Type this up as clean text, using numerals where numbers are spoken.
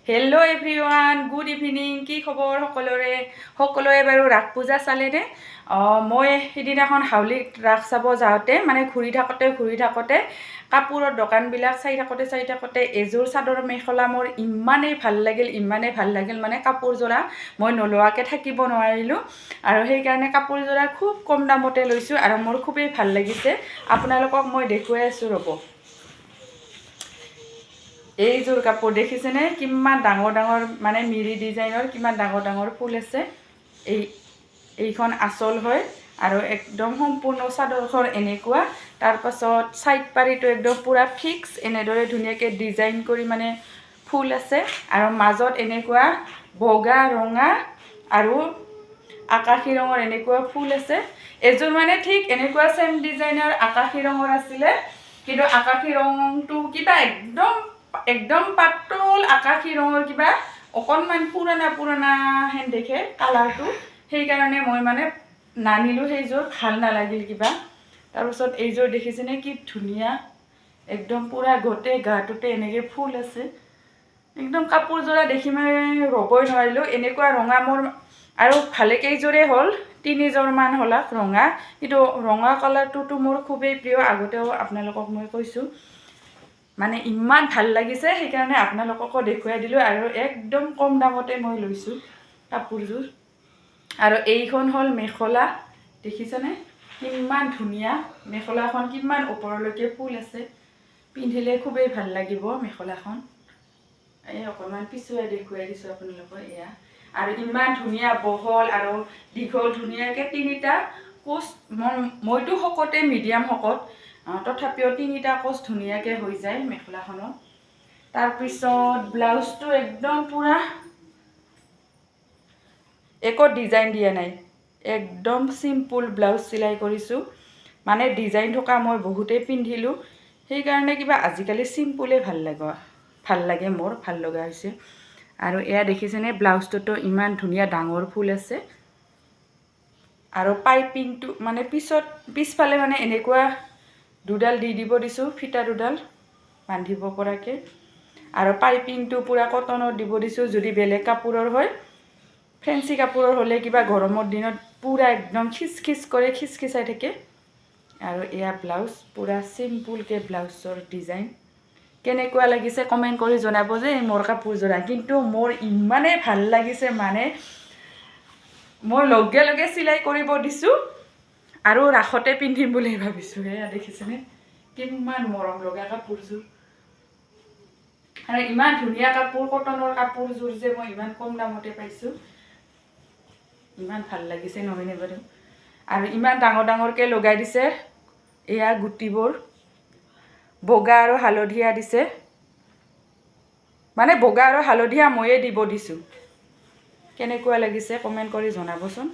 Hello' everyone, good evening. কি খবৰ সকলোৰে বাৰু ৰাস পূজা চালেনে? মই সিদিনাখন হাউলিত ৰাস চাব যাওঁতে মানে ঘূৰি থাকোঁতে কাপোৰৰ দোকানবিলাক চাই থাকোঁতে এযোৰ চাদৰ মেখেলা মোৰ ইমানেই ভাল লাগিল মানে কাপোৰযোৰা মই নলোৱাকৈ থাকিব নোৱাৰিলোঁ আৰু সেইকাৰণে কাপোৰযোৰা খুব কম দামতে লৈছোঁ আৰু মোৰ খুবেই ভাল লাগিছে। আপোনালোকক মই দেখুৱাই আছোঁ ৰ'ব। এইযোৰ কাপোৰ দেখিছেনে? কিমান ডাঙৰ মানে মিৰি ডিজাইনৰ কিমান ডাঙৰ ফুল আছে। এইখন আঁচল হয় আৰু একদম সম্পূৰ্ণ চাদৰখন এনেকুৱা। তাৰপাছত ছাইড পাৰিটো একদম পূৰা ফিক্স এনেদৰে ধুনীয়াকৈ ডিজাইন কৰি মানে ফুল আছে আৰু মাজত এনেকুৱা বগা ৰঙা আৰু আকাশী ৰঙৰ এনেকুৱা ফুল আছে। এযোৰ মানে ঠিক এনেকুৱা চেম ডিজাইনৰ আকাশী ৰঙৰ আছিলে, কিন্তু আকাশী ৰংটো কিবা একদম পাতল আকাশী ৰঙৰ কিবা অকণমান পুৰণা হেন দেখে কালাৰটো, সেইকাৰণে মই মানে নানিলোঁ। সেইযোৰ ভাল নালাগিল কিবা। তাৰপিছত এইযোৰ দেখিছেনে কি ধুনীয়া, একদম পূৰা গোটেই গাটোতে এনেকৈ ফুল আছে। একদম কাপোৰযোৰা দেখি মই ৰ'বই নোৱাৰিলোঁ। এনেকুৱা ৰঙা মোৰ আৰু ভালেকেইযোৰে হ'ল, 3যোৰমান হ'লাক ৰঙা, কিন্তু ৰঙা কালাৰটোতো মোৰ খুবেই প্ৰিয়। আগতেও আপোনালোকক মই কৈছোঁ, মানে ইমান ভাল লাগিছে, সেইকাৰণে আপোনালোককো দেখুৱাই দিলোঁ আৰু একদম কম দামতে মই লৈছোঁ কাপোৰযোৰ। আৰু এইখন হ'ল মেখেলা, দেখিছেনে কিমান ধুনীয়া মেখেলাখন, কিমান ওপৰলৈকে ফুল আছে। পিন্ধিলে খুবেই ভাল লাগিব মেখেলাখন। এই অকণমান পিছুৱাই দেখুৱাই দিছোঁ আপোনালোকৰ। এয়া আৰু ইমান ধুনীয়া বহল আৰু দীঘল, ধুনীয়াকৈ 3টা কোচ। মইতো শকতে, মিডিয়াম শকত, তথাপিও 3টা কোচ ধুনীয়াকৈ হৈ যায় মেখেলাখনত। তাৰপিছত ব্লাউজটো একদম পূৰা একো ডিজাইন দিয়া নাই, একদম চিম্পুল ব্লাউজ চিলাই কৰিছোঁ। মানে ডিজাইন থকা মই বহুতেই পিন্ধিলোঁ, সেইকাৰণে কিবা আজিকালি চিম্পুলেই ভাল লাগে, মোৰ ভাল লগা হৈছে। আৰু এয়া দেখিছেনে ব্লাউজটোতো ইমান ধুনীয়া ডাঙৰ ফুল আছে আৰু পাইপিংটো মানে পিছফালে মানে এনেকুৱা দুডাল দি দিব দিছোঁ, ফিটা দুডাল বান্ধিব পৰাকৈ। আৰু পাইপিংটো পূৰা কটনৰ দিব দিছোঁ। যদি বেলেগ কাপোৰৰ হয়, ফেঞ্চি কাপোৰৰ হ'লে কিবা গৰমৰ দিনত পূৰা একদম খিচখিচাই থাকে। আৰু এয়া ব্লাউজ, পূৰা চিম্পুলকৈ ব্লাউজৰ ডিজাইন। কেনেকুৱা লাগিছে কমেণ্ট কৰি জনাব যে মোৰ কাপোৰযোৰা। কিন্তু মোৰ ইমানেই ভাল লাগিছে, মানে মই লগে চিলাই কৰিব দিছোঁ আৰু ৰাসতে পিন্ধিম বুলি ভাবিছোঁ। এয়া দেখিছেনে কিমান মৰম লগা কাপোৰযোৰ আৰু ইমান ধুনীয়া কাপোৰ, কটনৰ কাপোৰযোৰ যে মই ইমান কম দামতে পাইছোঁ, ইমান ভাল লাগিছে নহয়নে বাৰু? আৰু ইমান ডাঙৰকৈ লগাই দিছে। এয়া গুটিবোৰ বগা আৰু হালধীয়া দিছে, মানে বগা আৰু হালধীয়া ময়ে দিব দিছোঁ। কেনেকুৱা লাগিছে কমেণ্ট কৰি জনাবচোন।